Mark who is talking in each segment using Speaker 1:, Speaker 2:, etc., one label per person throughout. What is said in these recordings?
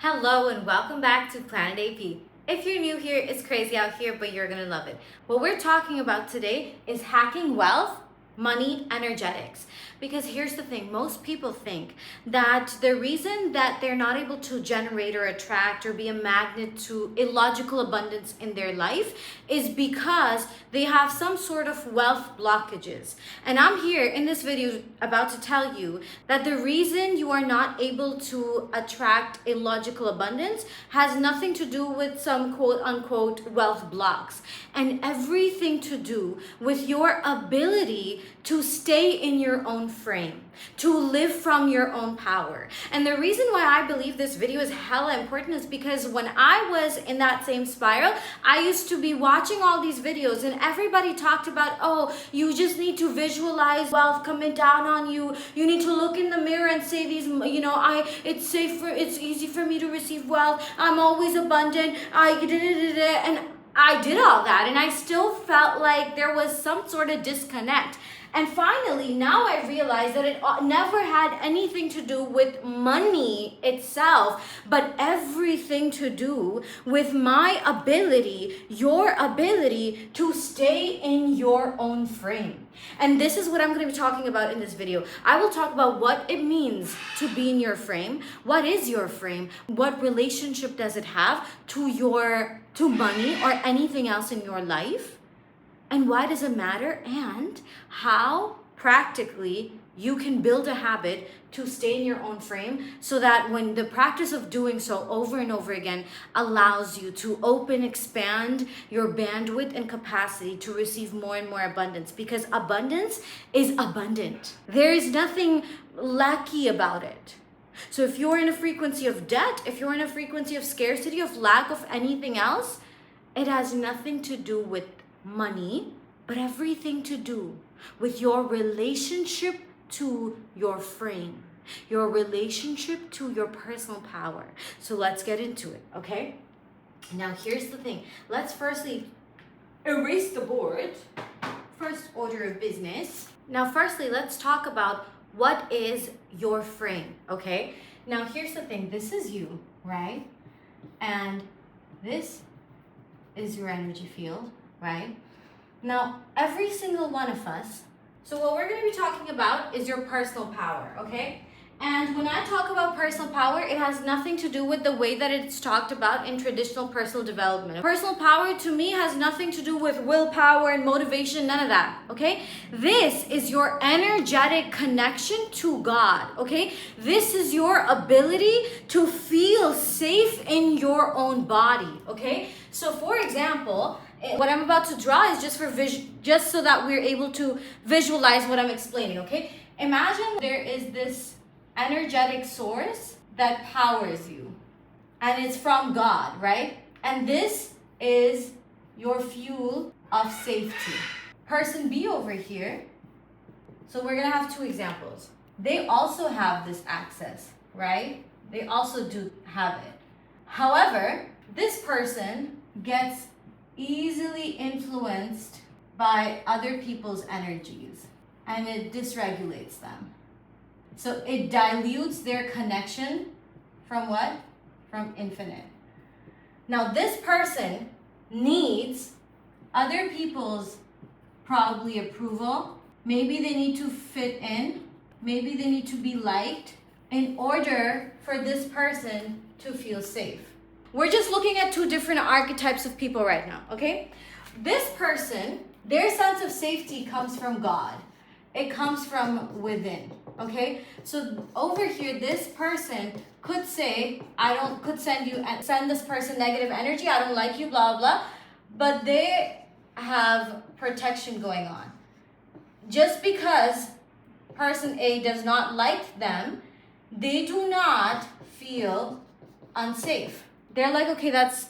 Speaker 1: Hello and welcome back to Planet AP. If you're new here, it's crazy out here, but you're gonna love it. What we're talking about today is hacking wealth, money, energetics. Because here's the thing, most people think that the reason that they're not able to generate or attract or be a magnet to illogical abundance in their life is because they have some sort of wealth blockages. And I'm here in this video about to tell you that the reason you are not able to attract illogical abundance has nothing to do with some quote unquote wealth blocks and everything to do with your ability to stay in your own frame, to live from your own power. And the reason why I believe this video is hella important is because when I was in that same spiral, I used to be watching all these videos and everybody talked about, oh, you just need to visualize wealth coming down on you. You need to look in the mirror and say these, it's easy for me to receive wealth. I'm always abundant. And I did all that and I still felt like there was some sort of disconnect. And finally, now I realize that it never had anything to do with money itself, but everything to do with my ability, your ability to stay in your own frame. And this is what I'm going to be talking about in this video. I will talk about what it means to be in your frame. What is your frame? What relationship does it have to money or anything else in your life? And why does it matter? And how practically you can build a habit to stay in your own frame so that when the practice of doing so over and over again allows you to expand your bandwidth and capacity to receive more and more abundance, because abundance is abundant. There is nothing lacky about it. So if you're in a frequency of debt, if you're in a frequency of scarcity, of lack of anything else, it has nothing to do with money, but everything to do with your relationship to your frame, your relationship to your personal power. So let's get into it, okay? Now here's the thing. Let's firstly erase the board. First order of business. Now firstly, let's talk about what is your frame, okay? Now here's the thing. This is you, right? And this is your energy field, right? Now, every single one of us, so what we're going to be talking about is your personal power, okay? And when I talk about personal power, it has nothing to do with the way that it's talked about in traditional personal development. Personal power to me has nothing to do with willpower and motivation, none of that, okay? This is your energetic connection to God, okay? This is your ability to feel safe in your own body, okay? So for example, what I'm about to draw is just so that we're able to visualize what I'm explaining, okay? Imagine there is this energetic source that powers you, and it's from God, right? And this is your fuel of safety. Person B over here, so we're gonna have two examples. They also have this access, right? They also do have it. However, this person gets easily influenced by other people's energies and it dysregulates them. So it dilutes their connection from what? From infinite. Now this person needs other people's probably approval. Maybe they need to fit in. Maybe they need to be liked in order for this person to feel safe. We're just looking at two different archetypes of people right now, okay? This person, their sense of safety comes from God. It comes from within, okay? So over here, this person could say, send this person negative energy, I don't like you, blah, blah, but they have protection going on. Just because person A does not like them, they do not feel unsafe. They're like, okay, that's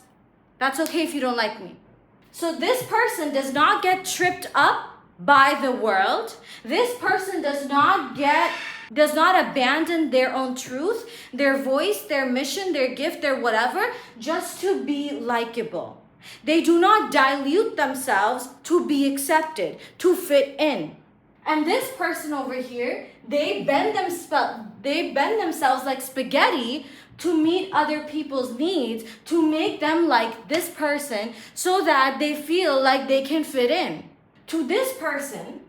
Speaker 1: okay if you don't like me. So this person does not get tripped up by the world. This person does not abandon their own truth, their voice, their mission, their gift, their whatever, just to be likable. They do not dilute themselves to be accepted, to fit in. And this person over here, they bend themselves like spaghetti to meet other people's needs, to make them like this person so that they feel like they can fit in. To this person,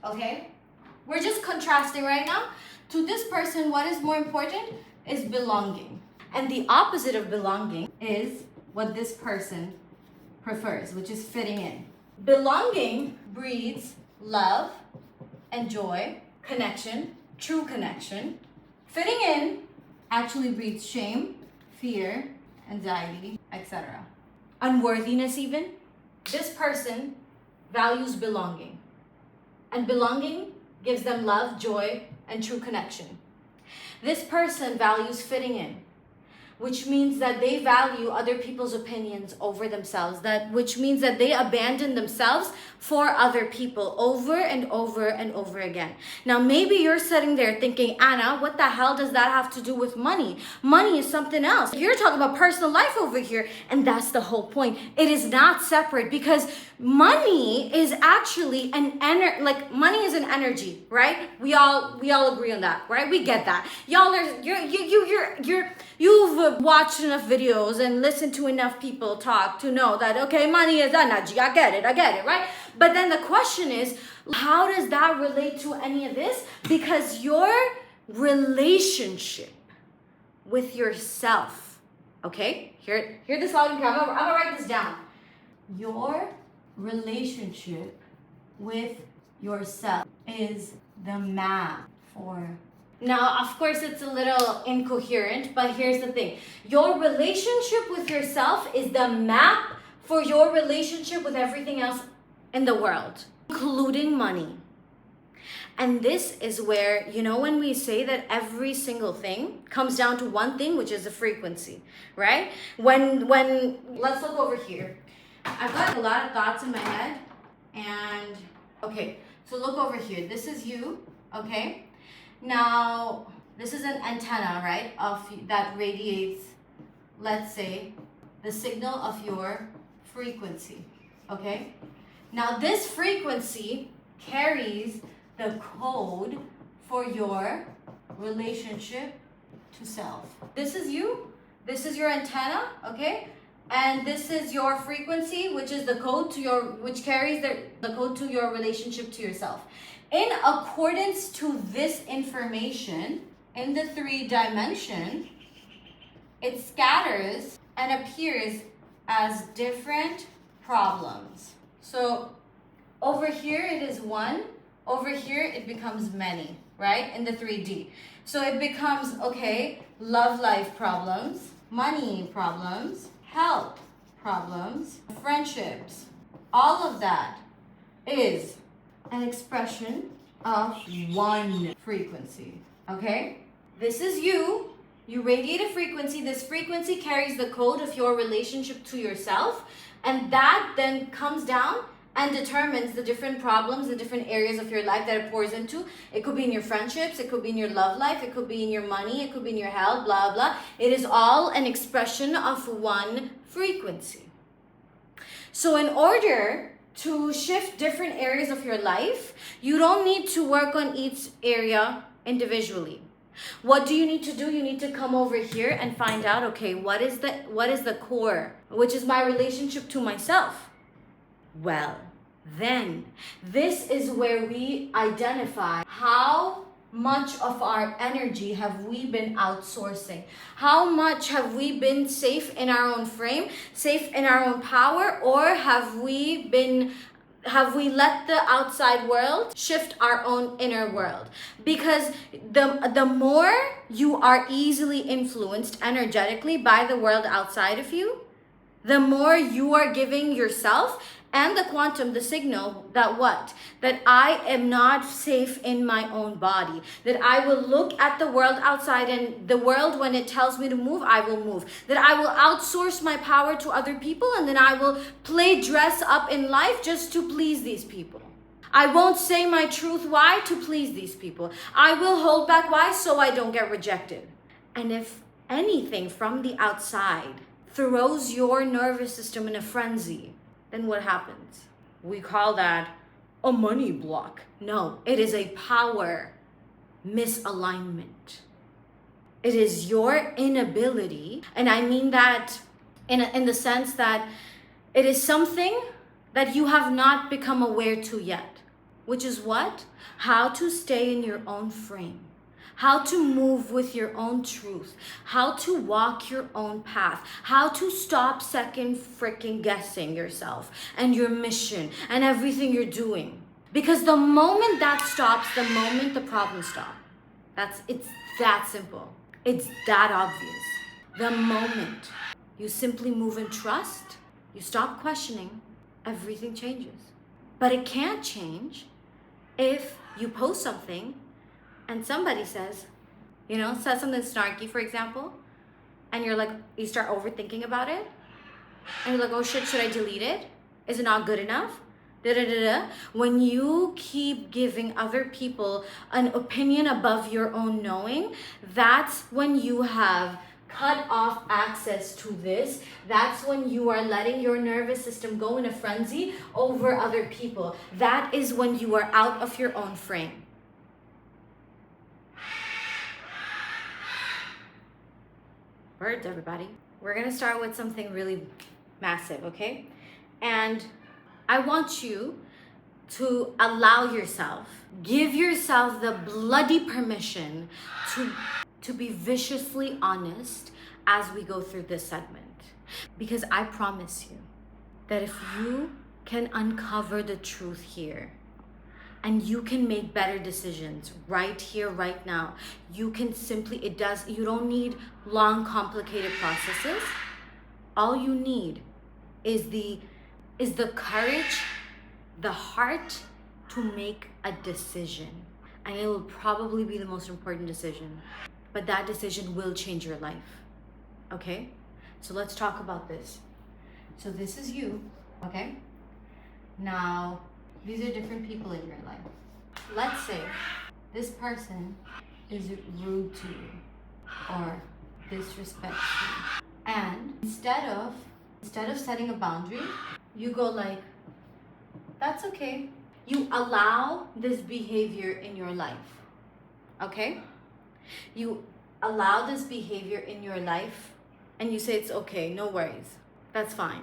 Speaker 1: okay, we're just contrasting right now. To this person, what is more important is belonging. And the opposite of belonging is what this person prefers, which is fitting in. Belonging breeds love and joy, connection, true connection. Fitting in actually breeds shame, fear, anxiety, etc. Unworthiness even. This person values belonging. And belonging gives them love, joy, and true connection. This person values fitting in, which means that they value other people's opinions over themselves, which means that they abandon themselves for other people over and over and over again. Now, maybe you're sitting there thinking, Anna, what the hell does that have to do with money? Money is something else. You're talking about personal life over here, and that's the whole point. It is not separate, because money is actually money is an energy, right? We all agree on that, right? We get that. You've watched enough videos and listened to enough people talk to know that, okay, money is energy. I get it, right? But then the question is, how does that relate to any of this? Because your relationship with yourself, okay? Hear this loud and clear. I'm gonna write this down. Your relationship with yourself is the map for... Now, of course, it's a little incoherent, but here's the thing. Your relationship with yourself is the map for your relationship with everything else in the world, including money. And this is where, when we say that every single thing comes down to one thing, which is the frequency, right? When let's look over here. I've got a lot of thoughts in my head, and okay, so look over here. This is you, okay? Now, this is an antenna, right, that radiates, let's say, the signal of your frequency, okay? Now, this frequency carries the code for your relationship to self. This is you. This is your antenna, okay? And this is your frequency, which is the code which carries the code to your relationship to yourself. In accordance to this information, in the 3D, it scatters and appears as different problems. So over here it is one, over here it becomes many, right? In the 3D. So it becomes, okay, love life problems, money problems, health problems, friendships. All of that is an expression of one frequency, okay? This is you. You radiate a frequency. This frequency carries the code of your relationship to yourself, and that then comes down and determines the different problems, the different areas of your life that it pours into. It could be in your friendships, it could be in your love life, it could be in your money, it could be in your health, blah, blah. It is all an expression of one frequency. So in order to shift different areas of your life, you don't need to work on each area individually. What do you need to do? You need to come over here and find out, okay, what is the core, which is my relationship to myself? Well, then this is where we identify how much of our energy have we been outsourcing? How much have we been safe in our own frame, safe in our own power, or have we let the outside world shift our own inner world? Because the more you are easily influenced energetically by the world outside of you, the more you are giving yourself and the quantum the signal that I am not safe in my own body, that I will look at the world outside, and the world, when it tells me to move, I will move, that I will outsource my power to other people, and then I will play dress up in life just to please these people. I won't say my truth. Why? To please these people. I will hold back. Why? So I don't get rejected. And if anything from the outside throws your nervous system in a frenzy, then what happens? We call that a money block. No, it is a power misalignment. It is your inability, and I mean that in the sense that it is something that you have not become aware to yet, which is what? How to stay in your own frame, how to move with your own truth, how to walk your own path, how to stop second freaking guessing yourself and your mission and everything you're doing. Because the moment that stops, the moment the problems stop. It's that simple. It's that obvious. The moment you simply move in trust, you stop questioning, everything changes. But it can't change if you post something and somebody says something snarky, for example, and you start overthinking about it, and you're like, oh shit, should I delete it? Is it not good enough? Da-da-da-da. When you keep giving other people an opinion above your own knowing, that's when you have cut off access to this. That's when you are letting your nervous system go in a frenzy over other people. That is when you are out of your own frame. Words, everybody. We're gonna start with something really massive, okay? And I want you to allow yourself, give yourself the bloody permission to be viciously honest as we go through this segment. Because I promise you that if you can uncover the truth here, and you can make better decisions right here, right now. You can you don't need long, complicated processes. All you need is the courage, the heart to make a decision. And it will probably be the most important decision. But that decision will change your life. Okay? So let's talk about this. So this is you, okay? Now, these are different people in your life. Let's say this person is rude to you or disrespects you. And instead of setting a boundary, you go like, that's okay. You allow this behavior in your life. Okay? You allow this behavior in your life and you say it's okay, no worries. That's fine.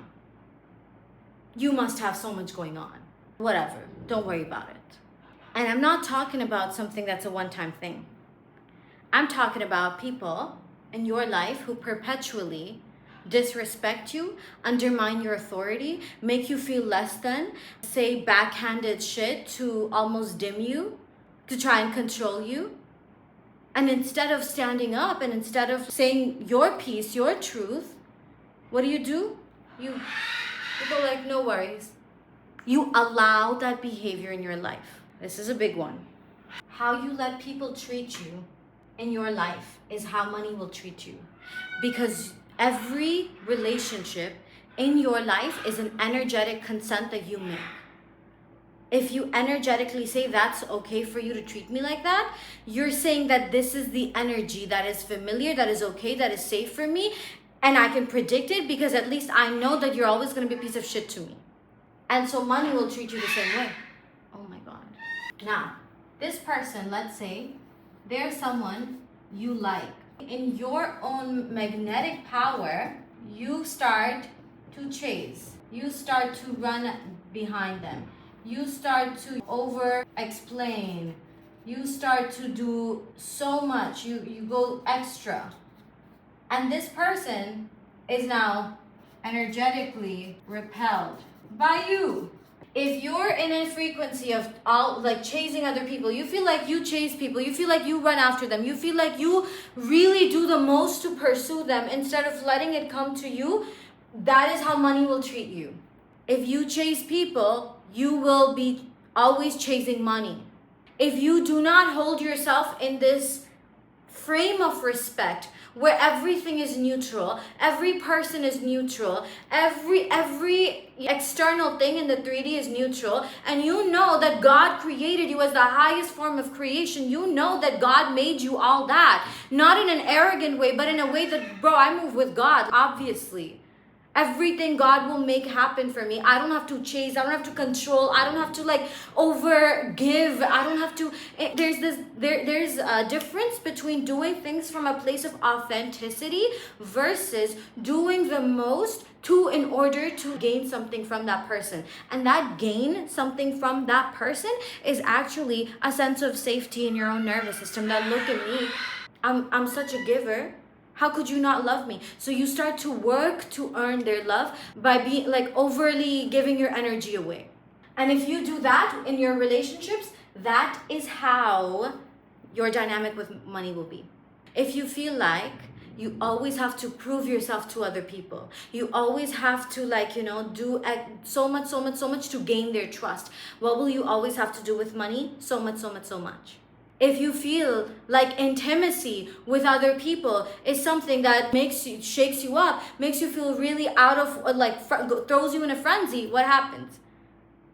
Speaker 1: You must have so much going on. Whatever, don't worry about it. And I'm not talking about something that's a one-time thing. I'm talking about people in your life who perpetually disrespect you, undermine your authority, make you feel less than, say backhanded shit to almost dim you, to try and control you. And instead of standing up and instead of saying your piece, your truth, what do? You go like, no worries. You allow that behavior in your life. This is a big one. How you let people treat you in your life is how money will treat you. Because every relationship in your life is an energetic consent that you make. If you energetically say that's okay for you to treat me like that, you're saying that this is the energy that is familiar, that is okay, that is safe for me, and I can predict it because at least I know that you're always going to be a piece of shit to me. And so money will treat you the same way. Oh my God. Now, this person, let's say, they're someone you like. In your own magnetic power, you start to chase. You start to run behind them. You start to over-explain. You start to do so much. You go extra. And this person is now energetically repelled by you. If you're in a frequency of chasing other people, you feel like you chase people, you feel like you run after them, you feel like you really do the most to pursue them instead of letting it come to you, that is how money will treat you. If you chase people, you will be always chasing money. If you do not hold yourself in this frame of respect where everything is neutral, every person is neutral, every external thing in the 3D is neutral, and you know that God created you as the highest form of creation, you know that God made you all that, not in an arrogant way, but in a way that, bro, I move with God, obviously. Everything God will make happen for me. I don't have to chase. I don't have to control. I don't have to like over give. I don't have to. There's a difference between doing things from a place of authenticity versus doing the most in order to gain something from that person. And that gain something from that person is actually a sense of safety in your own nervous system. That look at me. I'm such a giver. How could you not love me? So you start to work to earn their love by being like overly giving your energy away. And if you do that in your relationships, that is how your dynamic with money will be. If you feel like you always have to prove yourself to other people, you always have to do so much to gain their trust, what will you always have to do with money? So much. If you feel like intimacy with other people is something that shakes you up, makes you feel really out of throws you in a frenzy, what happens?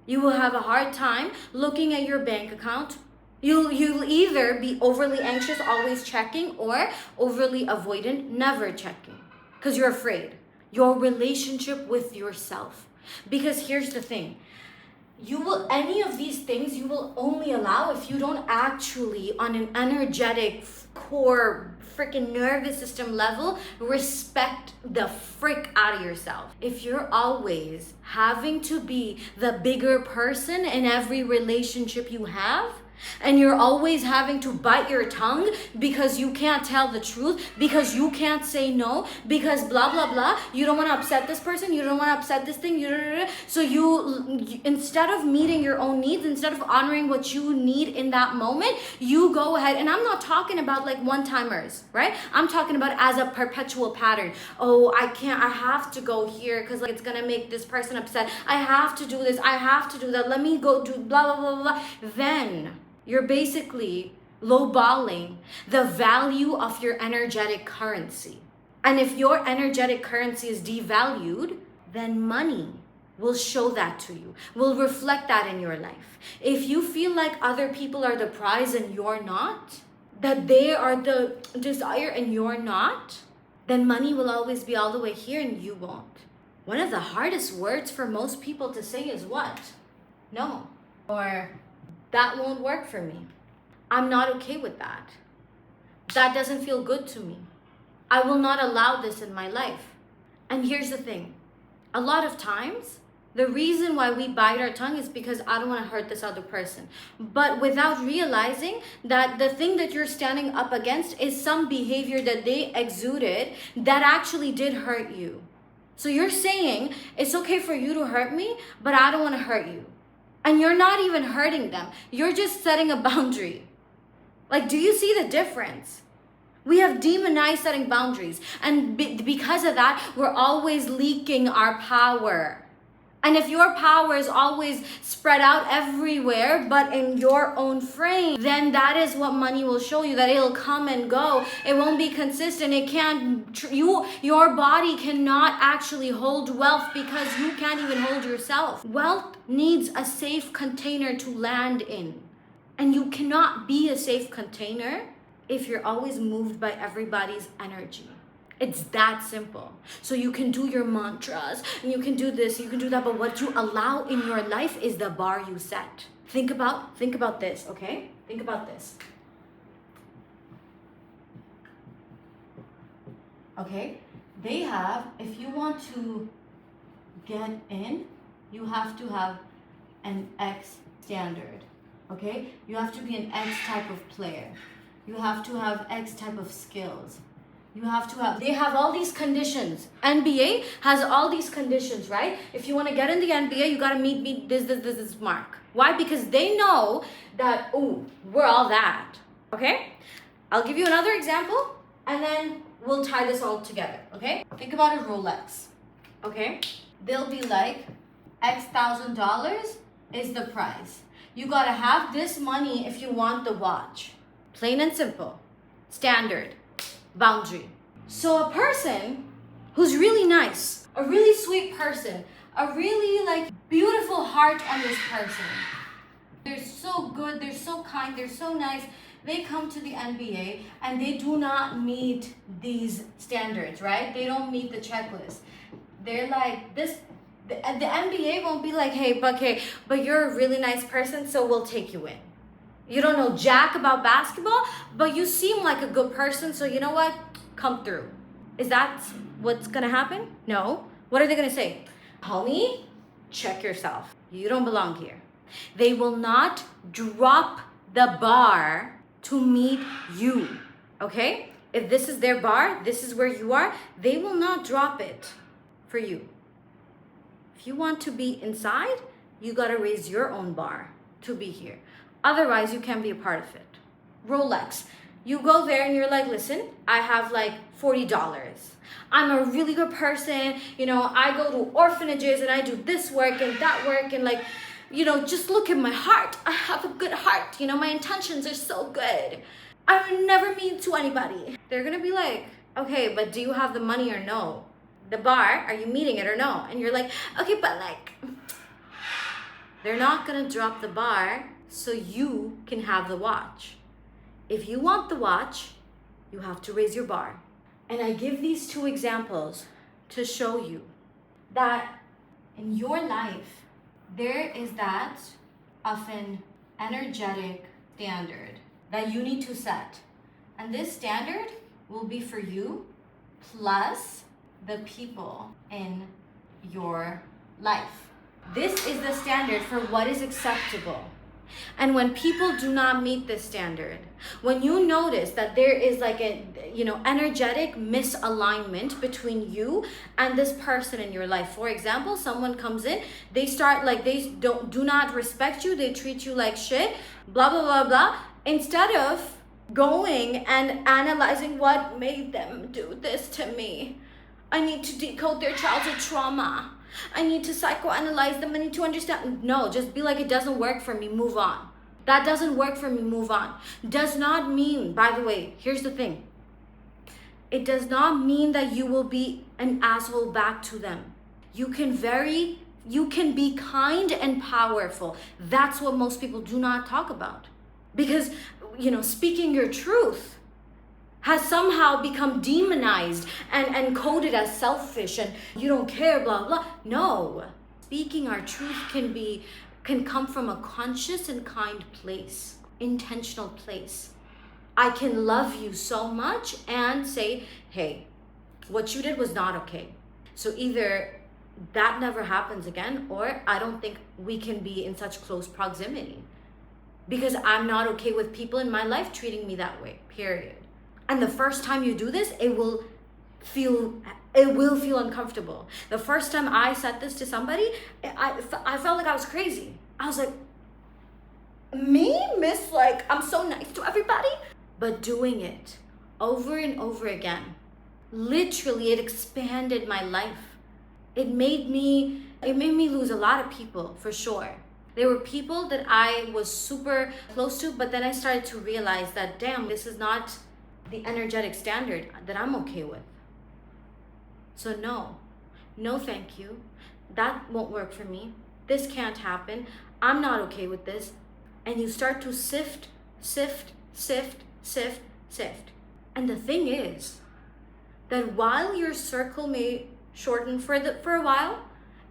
Speaker 1: You will have a hard time looking at your bank account. You'll either be overly anxious, always checking, or overly avoidant, never checking, because you're afraid. Your relationship with yourself. Because here's the thing. Any of these things you will only allow if you don't actually, on an energetic, core, freaking nervous system level, respect the frick out of yourself. If you're always having to be the bigger person in every relationship you have, and you're always having to bite your tongue because you can't tell the truth, because you can't say no, because blah blah blah, you don't want to upset this person, you don't want to upset this thing, so you instead of meeting your own needs, instead of honoring what you need in that moment, you go ahead. And I'm not talking about like one-timers, right? I'm talking about as a perpetual pattern. Oh, I have to go here because like it's gonna make this person upset. I have to do this, I have to do that, let me go do blah blah blah blah. Then you're basically lowballing the value of your energetic currency. And if your energetic currency is devalued, then money will show that to you, will reflect that in your life. If you feel like other people are the prize and you're not, that they are the desire and you're not, then money will always be all the way here and you won't. One of the hardest words for most people to say is what? No. Or that won't work for me. I'm not okay with that. That doesn't feel good to me. I will not allow this in my life. And here's the thing. A lot of times, the reason why we bite our tongue is because I don't want to hurt this other person. But without realizing that the thing that you're standing up against is some behavior that they exuded that actually did hurt you. So you're saying, it's okay for you to hurt me, but I don't want to hurt you. And you're not even hurting them. You're just setting a boundary. Like, do you see the difference? We have demonized setting boundaries. And because of that, we're always leaking our power. And if your power is always spread out everywhere, but in your own frame, then that is what money will show you, that it'll come and go. It won't be consistent. It can't, your body cannot actually hold wealth because you can't even hold yourself. Wealth needs a safe container to land in. And you cannot be a safe container if you're always moved by everybody's energy. It's that simple. So you can do your mantras and you can do this, you can do that, but what you allow in your life is the bar you set. Think about this, okay? Think about this. Okay? They have, if you want to get in, you have to have an X standard, okay? You have to be an X type of player. You have to have X type of skills. They have all these conditions. NBA has all these conditions, right? If you want to get in the NBA, you got to meet this mark. Why? Because they know that, we're all that. Okay? I'll give you another example and then we'll tie this all together. Okay? Think about a Rolex. Okay? They'll be like, X $1,000 is the price. You got to have this money if you want the watch. Plain and simple. Standard. Boundary. So a person who's really nice, a really sweet person, a really like beautiful heart on this person. They're so good, they're so kind, they're so nice. They come to the NBA and they do not meet these standards, right? They don't meet the checklist. They're like, the NBA won't be like, but you're a really nice person, so we'll take you in. You don't know jack about basketball, but you seem like a good person, so you know what? Come through. Is that what's gonna happen? No. What are they gonna say? Homie, check yourself. You don't belong here. They will not drop the bar to meet you, okay? If this is their bar, this is where you are, they will not drop it for you. If you want to be inside, you gotta raise your own bar to be here. Otherwise, you can't be a part of it. Rolex. You go there and you're like, listen, I have like $40. I'm a really good person. You know, I go to orphanages and I do this work and that work and like, you know, just look at my heart. I have a good heart. You know, my intentions are so good. I would never mean to anybody. They're gonna be like, okay, but do you have the money or no? The bar, are you meeting it or no? And you're like, okay, but like, they're not gonna drop the bar so you can have the watch. If you want the watch, you have to raise your bar. And I give these two examples to show you that in your life, there is that of an energetic standard that you need to set. And this standard will be for you plus the people in your life. This is the standard for what is acceptable. And when people do not meet this standard, when you notice that there is like a, you know, energetic misalignment between you and this person in your life. For example, someone comes in, they start like, they do not respect you, they treat you like shit, blah, blah, blah, blah. Instead of going and analyzing what made them do this to me. I need to decode their childhood trauma. I need to psychoanalyze them. I need to understand. No, just be like, it doesn't work for me. Move on. That doesn't work for me. Move on. Does not mean, by the way, here's the thing. It does not mean that you will be an asshole back to them. You can be kind and powerful. That's what most people do not talk about. Because, you know, speaking your truth has somehow become demonized and coded as selfish and you don't care, blah, blah. No, speaking our truth can come from a conscious and kind place, intentional place. I can love you so much and say, hey, what you did was not okay. So either that never happens again, or I don't think we can be in such close proximity because I'm not okay with people in my life treating me that way, period. And the first time you do this, it will feel uncomfortable. The first time I said this to somebody, I felt like I was crazy. I was like, me, miss, like, I'm so nice to everybody. But doing it over and over again, literally, it expanded my life. It made me lose a lot of people, for sure. There were people that I was super close to, but then I started to realize that, damn, this is not the energetic standard that I'm okay with. So no thank you. That won't work for me. This can't happen. I'm not okay with this. And you start to sift. And the thing is that while your circle may shorten for a while,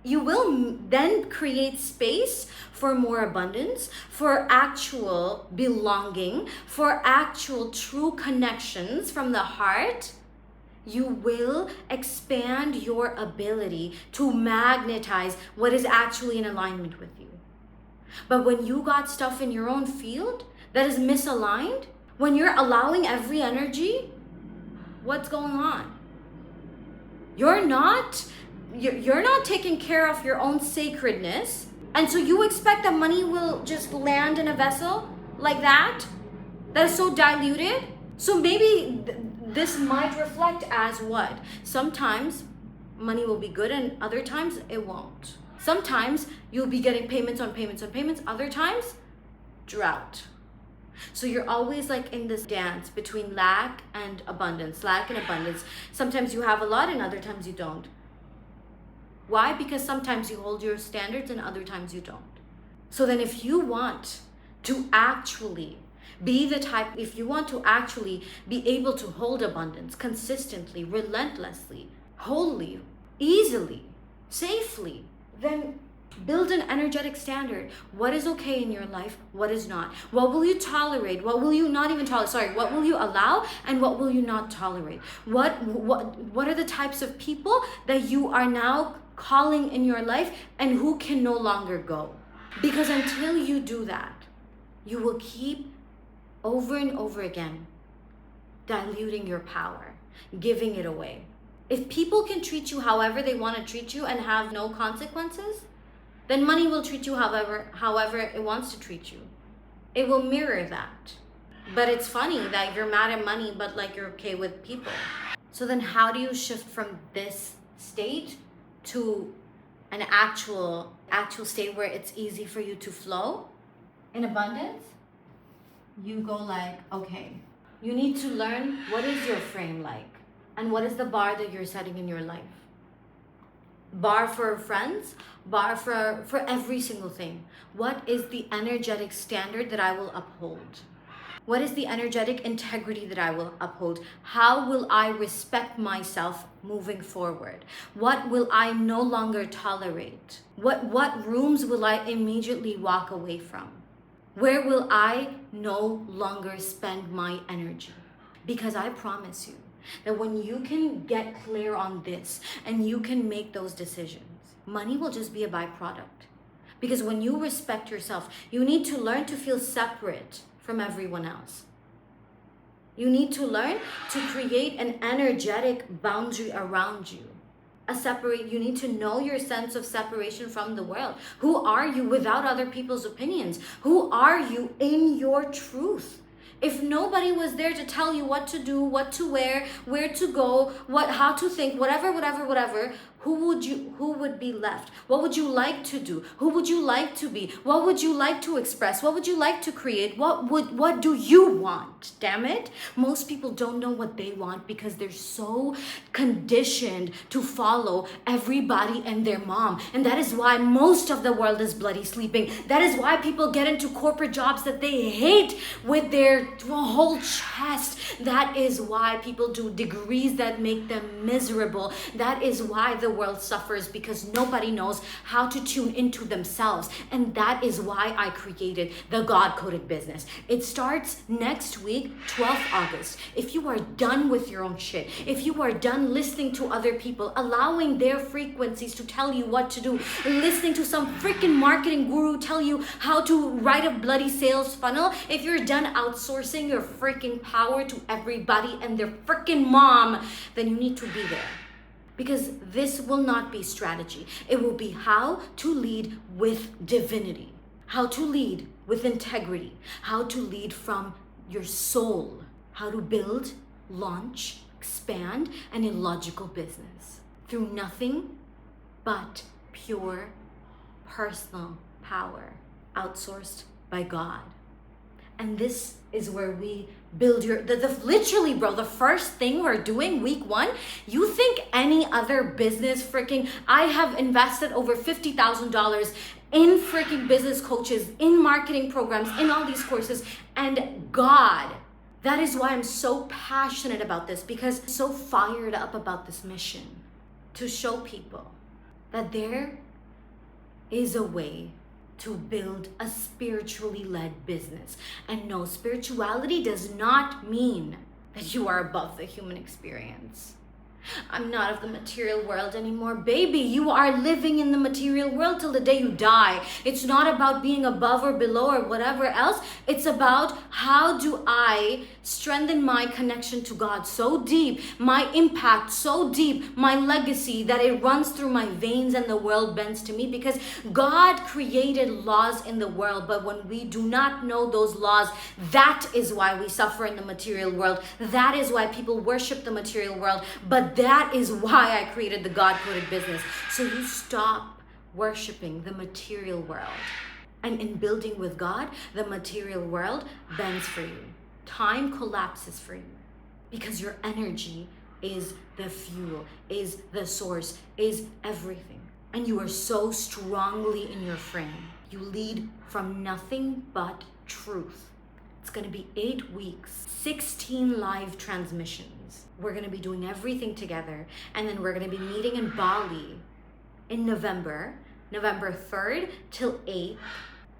Speaker 1: you will then create space for more abundance, for actual belonging, for actual true connections from the heart. You will expand your ability to magnetize what is actually in alignment with you. But when you got stuff in your own field that is misaligned, when you're allowing every energy, what's going on? You're not taking care of your own sacredness. And so you expect that money will just land in a vessel like that is so diluted. So maybe this might reflect as what? Sometimes money will be good and other times it won't. Sometimes you'll be getting payments on payments on payments. Other times, drought. So you're always like in this dance between lack and abundance. Sometimes you have a lot and other times you don't. Why? Because sometimes you hold your standards and other times you don't. So then if you want to actually be if you want to actually be able to hold abundance consistently, relentlessly, wholly, easily, safely, then build an energetic standard. What is okay in your life? What is not? What will you tolerate? What will you not even tolerate? Sorry, what will you allow and what will you not tolerate? What are the types of people that you are now calling in your life and who can no longer go? Because until you do that, you will keep over and over again diluting your power, giving it away. If people can treat you however they want to treat you and have no consequences, then money will treat you however it wants to treat you. It will mirror that. But it's funny that you're mad at money, but like you're okay with people. So then how do you shift from this state to an actual state where it's easy for you to flow in abundance? You go like, okay, you need to learn what is your frame like and what is the bar that you're setting in your life. Bar for friends, bar for every single thing. What is the energetic standard that I will uphold? What is the energetic integrity that I will uphold? How will I respect myself moving forward? What will I no longer tolerate? What rooms will I immediately walk away from? Where will I no longer spend my energy? Because I promise you that when you can get clear on this and you can make those decisions, money will just be a byproduct. Because when you respect yourself, you need to learn to feel separate from everyone else. You need to learn to create an energetic boundary around you. You need to know your sense of separation from the world. Who are you without other people's opinions? Who are you in your truth? If nobody was there to tell you what to do, what to wear, where to go, how to think, whatever, who would be left? What would you like to do? Who would you like to be? What would you like to express? What would you like to create? What do you want? Damn it. Most people don't know what they want because they're so conditioned to follow everybody and their mom. And that is why most of the world is bloody sleeping. That is why people get into corporate jobs that they hate with their whole chest. That is why people do degrees that make them miserable. That is why the world suffers, because nobody knows how to tune into themselves. And that is why I created the God-Coded Business. It starts next week, 12th August. If you are done with your own shit, if you are done listening to other people, allowing their frequencies to tell you what to do, listening to some freaking marketing guru tell you how to write a bloody sales funnel, if you're done outsourcing your freaking power to everybody and their freaking mom, then you need to be there. Because this will not be strategy. It will be how to lead with divinity, how to lead with integrity, how to lead from your soul, how to build, launch, expand an illogical business through nothing but pure personal power outsourced by God. And this is where we build literally, bro, the first thing we're doing week 1, you think any other business I have invested over $50,000 in freaking business coaches, in marketing programs, in all these courses, and God, that is why I'm so passionate about this, because I'm so fired up about this mission to show people that there is a way to build a spiritually led business. And no, spirituality does not mean that you are above the human experience. I'm not of the material world anymore. Baby, you are living in the material world till the day you die. It's not about being above or below or whatever else. It's about how do I strengthen my connection to God so deep, my impact so deep, my legacy, that it runs through my veins and the world bends to me. Because God created laws in the world, but when we do not know those laws, that is why we suffer in the material world. That is why people worship the material world. But that is why I created the God-Coded Business. So you stop worshiping the material world. And in building with God, the material world bends for you. Time collapses for you. Because your energy is the fuel, is the source, is everything. And you are so strongly in your frame. You lead from nothing but truth. It's going to be 8 weeks, 16 live transmissions. We're going to be doing everything together. And then we're going to be meeting in Bali in November 3rd till 8th,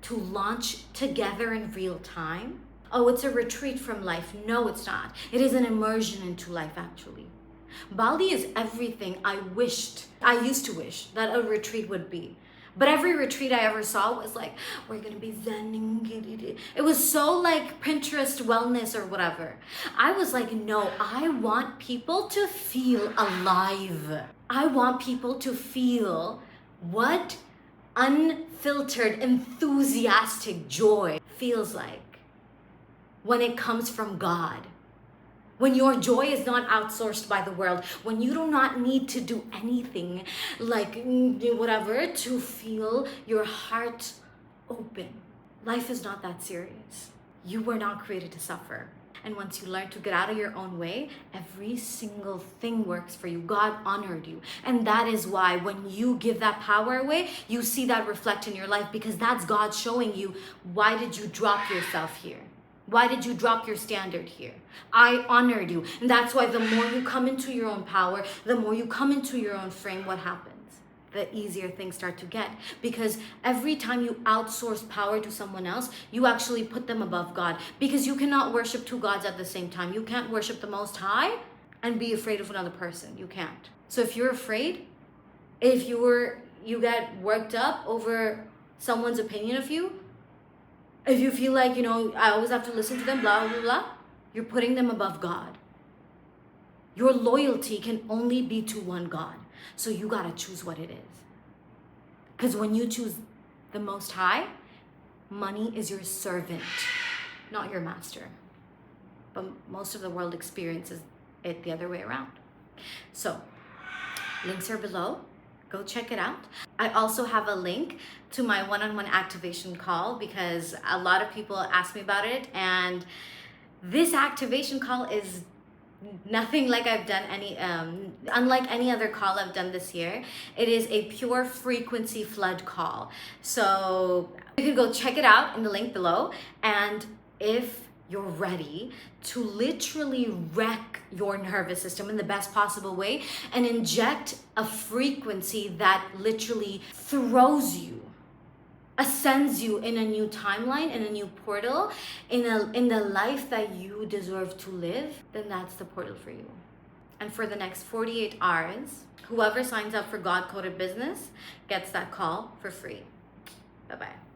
Speaker 1: to launch together in real time. Oh, it's a retreat from life. No, it's not. It is an immersion into life, actually. Bali is everything I used to wish that a retreat would be. But every retreat I ever saw was like, we're gonna be zenning. It was so like Pinterest wellness or whatever. I was like, no, I want people to feel alive. I want people to feel what unfiltered, enthusiastic joy feels like when it comes from God. When your joy is not outsourced by the world, when you do not need to do anything like whatever to feel your heart open. Life is not that serious. You were not created to suffer. And once you learn to get out of your own way, every single thing works for you. God honored you. And that is why when you give that power away, you see that reflect in your life, because that's God showing you, why did you drop yourself here? Why did you drop your standard here? I honored you. And that's why the more you come into your own power, the more you come into your own frame, what happens? The easier things start to get. Because every time you outsource power to someone else, you actually put them above God. Because you cannot worship two gods at the same time. You can't worship the Most High and be afraid of another person. You can't. So if you're afraid, if you get worked up over someone's opinion of you, if you feel like, I always have to listen to them, blah, blah, blah, you're putting them above God. Your loyalty can only be to one God. So you got to choose what it is. Because when you choose the Most High, money is your servant, not your master. But most of the world experiences it the other way around. So, links are below. Go check it out. I also have a link to my one-on-one activation call, because a lot of people ask me about it, and this activation call is nothing like I've done unlike any other call I've done this year. It is a pure frequency flood call. So you can go check it out in the link below. And if you're ready to literally wreck your nervous system in the best possible way and inject a frequency that literally throws you, ascends you in a new timeline, in a new portal, in the life that you deserve to live, then that's the portal for you. And for the next 48 hours, whoever signs up for God Coded Business gets that call for free. Bye-bye.